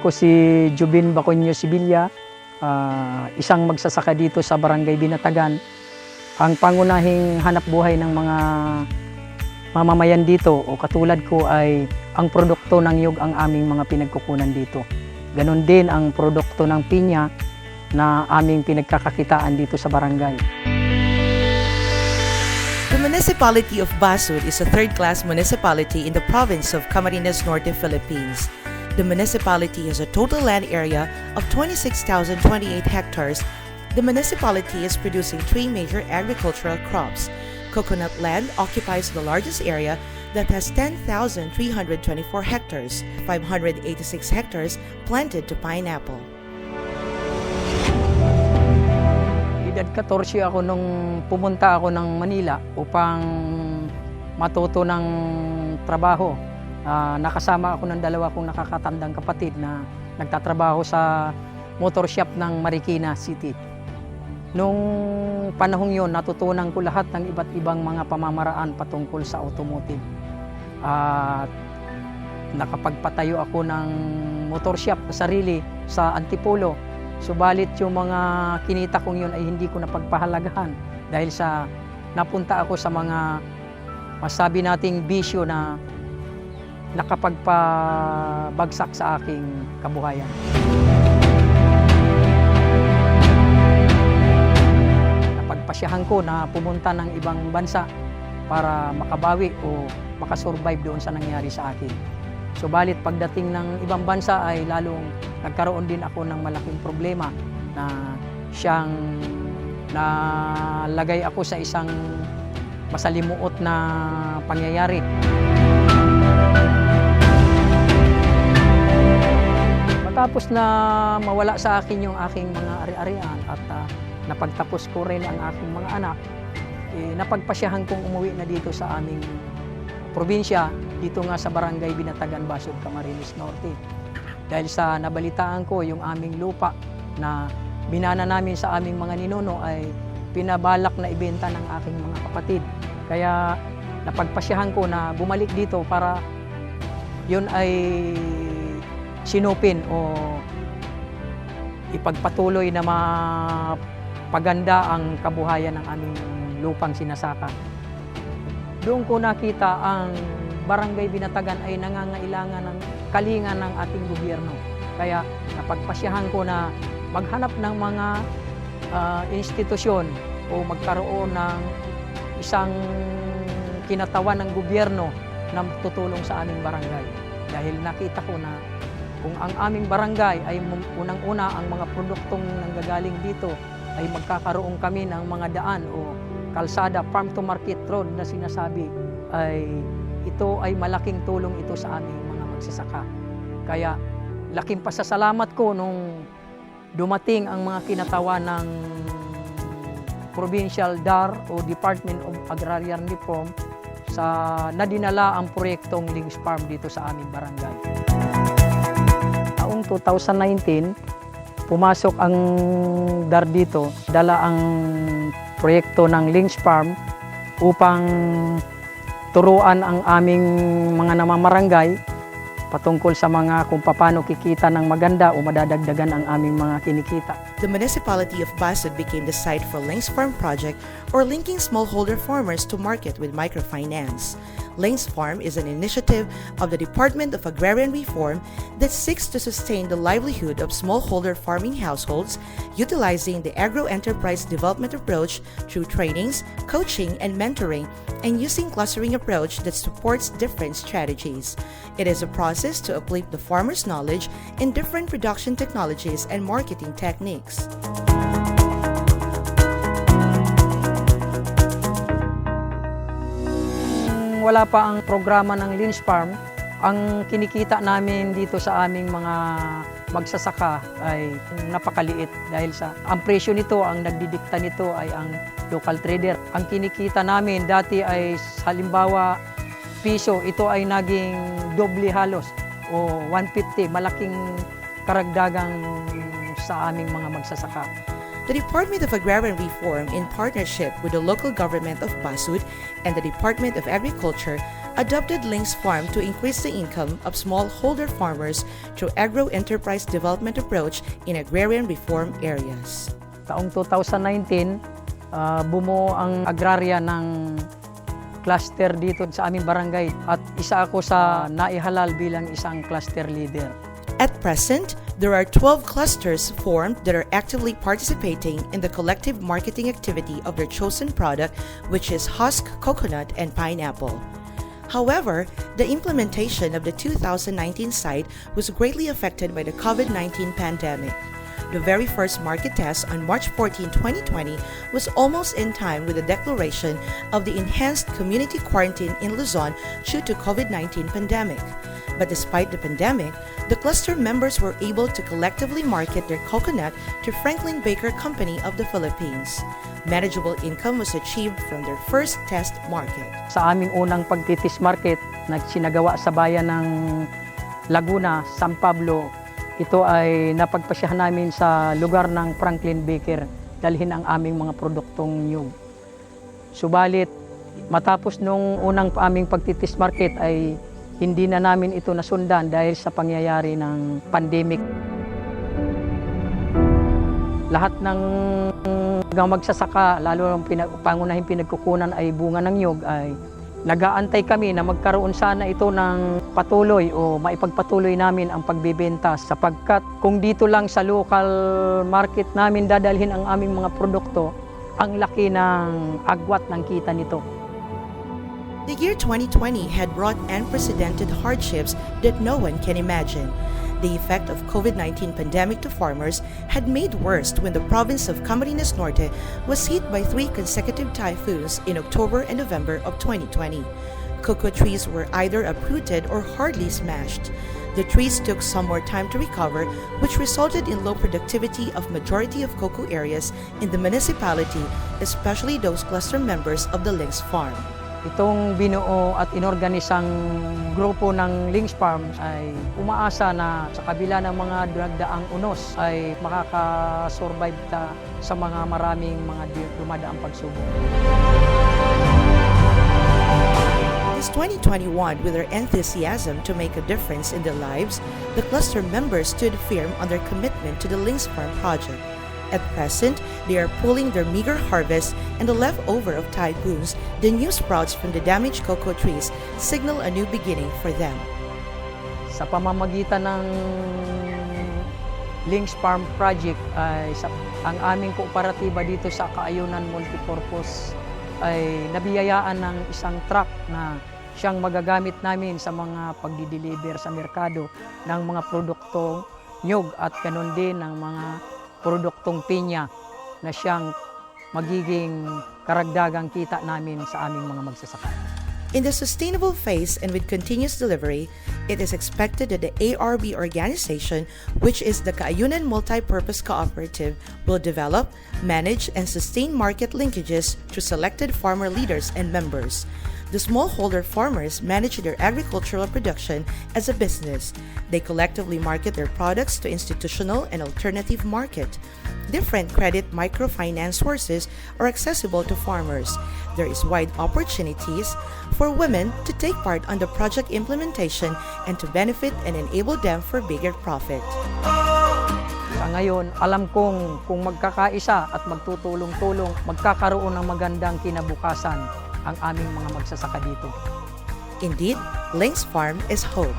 Ako si Jubin Baconio Sibilla, isang magsasaka dito sa Barangay Binatagan. Ang pangunahing hanap buhay ng mga mamamayan dito o katulad ko ay ang produkto ng niyog ang aming mga pinagkukunan dito. Ganon din ang produkto ng pinya na aming pinagkakakitaan dito sa barangay. The municipality of Basud is a third-class municipality in the province of Camarines Norte, Philippines. The municipality has a total land area of 26,028 hectares. The municipality is producing three major agricultural crops. Coconut land occupies the largest area that has 10,324 hectares, 586 hectares planted to pineapple. Edad 14 ako nung pumunta ako ng Manila upang matuto ng trabaho. Nakasama ako ng dalawa kong nakakatandang kapatid na nagtatrabaho sa motor shop ng Marikina City. Nung panahong yon, natutunan ko lahat ng iba't ibang mga pamamaraan patungkol sa automotive. At nakapagpatayo ako ng motor shop na sarili sa Antipolo. Subalit yung mga kinita kong yun ay hindi ko napagpahalagahan dahil sa napunta ako sa mga masabi nating bisyo na nakapagpabagsak sa aking kabuhayan. Napagpasyahan ko na pumunta ng ibang bansa para makabawi o makasurvive doon sa nangyari sa akin. Subalit pagdating ng ibang bansa ay lalong nagkaroon din ako ng malaking problema na siyang nalagay ako sa isang masalimuot na pangyayari. Matapos na mawala sa akin yung aking mga ari-arian at napagtapos ko rin ang aking mga anak, napagpasyahan kong umuwi na dito sa aming probinsya, dito nga sa Barangay Binatagan, Basud, Camarines Norte. Dahil sa nabalitaan ko yung aming lupa na binana namin sa aming mga ninuno ay pinabalak na ibenta ng aking mga kapatid. Kaya napagpasyahan ko na bumalik dito para yun ay sinupin o ipagpatuloy na mapaganda ang kabuhayan ng aming lupang sinasaka. Doon ko nakita ang Barangay Binatagan ay nangangailangan ng kalinga ng ating gobyerno. Kaya napagpasyahan ko na maghanap ng mga institusyon o magkaroon ng isang kinatawan ng gobyerno na tutulong sa aming barangay. Dahil nakita ko na kung ang aming barangay ay unang-una ang mga produktong nanggagaling dito ay magkakaroon kami ng mga daan o kalsada, farm to market road na sinasabi, ay ito ay malaking tulong ito sa aming mga magsasaka. Kaya laking pasasalamat ko nung dumating ang mga kinatawan ng Provincial DAR o Department of Agrarian Reform sa nadinala ang proyektong Links Farm dito sa aming barangay. Taong 2019, pumasok ang DAR dito, dala ang proyekto ng Links Farm upang turuan ang aming mga namamarangay patungkol sa mga kung paano kikita ng maganda o madadagdagan ang aming mga kinikita. The municipality of Basud became the site for Links Farm project, or linking smallholder farmers to market with microfinance. Links Farm is an initiative of the Department of Agrarian Reform that seeks to sustain the livelihood of smallholder farming households, utilizing the agro-enterprise development approach through trainings, coaching, and mentoring, and using clustering approach that supports different strategies. It is a process to uplift the farmer's knowledge in different production technologies and marketing techniques. Wala pa ang programa ng Links Farm, ang kinikita namin dito sa aming mga magsasaka ay napakaliit dahil sa ang presyo nito, ang nagdidikta nito ay ang local trader. Ang kinikita namin dati ay halimbawa piso, ito ay naging doble halos o 150, malaking karagdagang sa aming mga magsasaka. The Department of Agrarian Reform, in partnership with the local government of Pasud and the Department of Agriculture, adopted Links Farm to increase the income of smallholder farmers through agro-enterprise development approach in agrarian reform areas. Taong 2019, bumuo ang agrarya ng cluster dito sa aming barangay at isa ako sa naihalal bilang isang cluster leader. At present, there are 12 clusters formed that are actively participating in the collective marketing activity of their chosen product, which is husk, coconut, and pineapple. However, the implementation of the 2019 site was greatly affected by the COVID-19 pandemic. The very first market test on March 14, 2020 was almost in time with the declaration of the enhanced community quarantine in Luzon due to COVID-19 pandemic. But despite the pandemic, the cluster members were able to collectively market their coconut to Franklin Baker Company of the Philippines. Manageable income was achieved from their first test market. Sa aming unang pagtitis market na sinagawa sa bayan ng Laguna, San Pablo, ito ay napagpasyahan namin sa lugar ng Franklin Baker dalhin ang aming mga produktong nyug. Subalit, matapos nung unang aming pagtitis market ay hindi na namin ito nasundan dahil sa pangyayari ng pandemic. Lahat ng magsasaka, lalo ang pangunahing pinagkukunan ay bunga ng nyug, ay nag-aantay kami na magkaroon sana ito ng patuloy o maipagpatuloy namin ang pagbebenta sapagkat kung dito lang sa local market namin dadalhin ang aming mga produkto, ang laki ng agwat ng kita nito. The year 2020 had brought unprecedented hardships that no one can imagine. The effect of COVID-19 pandemic to farmers had made worse when the province of Camarines Norte was hit by 3 consecutive typhoons in October and November of 2020. Cocoa trees were either uprooted or hardly smashed. The trees took some more time to recover, which resulted in low productivity of majority of cocoa areas in the municipality, especially those cluster members of the Links Farm. Itong binuo at inorganisang grupo ng Links Farm ay umaasa na sa kabila ng mga dinagdaang unos ay makakasurvive sa mga maraming mga dumadaang pagsubok. This 2021, with their enthusiasm to make a difference in their lives, the cluster members stood firm on their commitment to the Links Farm project. At present, they are pulling their meager harvest and the leftover of typhoons, the new sprouts from the damaged cocoa trees signal a new beginning for them. Sa pamamagitan ng Links Farm Project ay ang aming kooperatiba dito sa Kaayunan Multipurpose ay nabiyayaan ng isang truck na siyang magagamit namin sa mga pagdi-deliver sa merkado ng mga produktong nyug at ganon din ng mga produktong pinya na siyang magiging karagdagang kita namin sa aming mga magsasaka. In the sustainable phase and with continuous delivery, it is expected that the ARB organization, which is the Kaayunan Multipurpose Cooperative, will develop, manage, and sustain market linkages to selected farmer leaders and members. The smallholder farmers manage their agricultural production as a business. They collectively market their products to institutional and alternative market. Different credit microfinance sources are accessible to farmers. There is wide opportunities for women to take part on the project implementation and to benefit and enable them for bigger profit. Sa ngayon, alam kong kung magkakaisa at magtutulong-tulong, magkakaroon ng magandang kinabukasan ang aming mga magsasaka dito. Indeed, Links Farm is hope.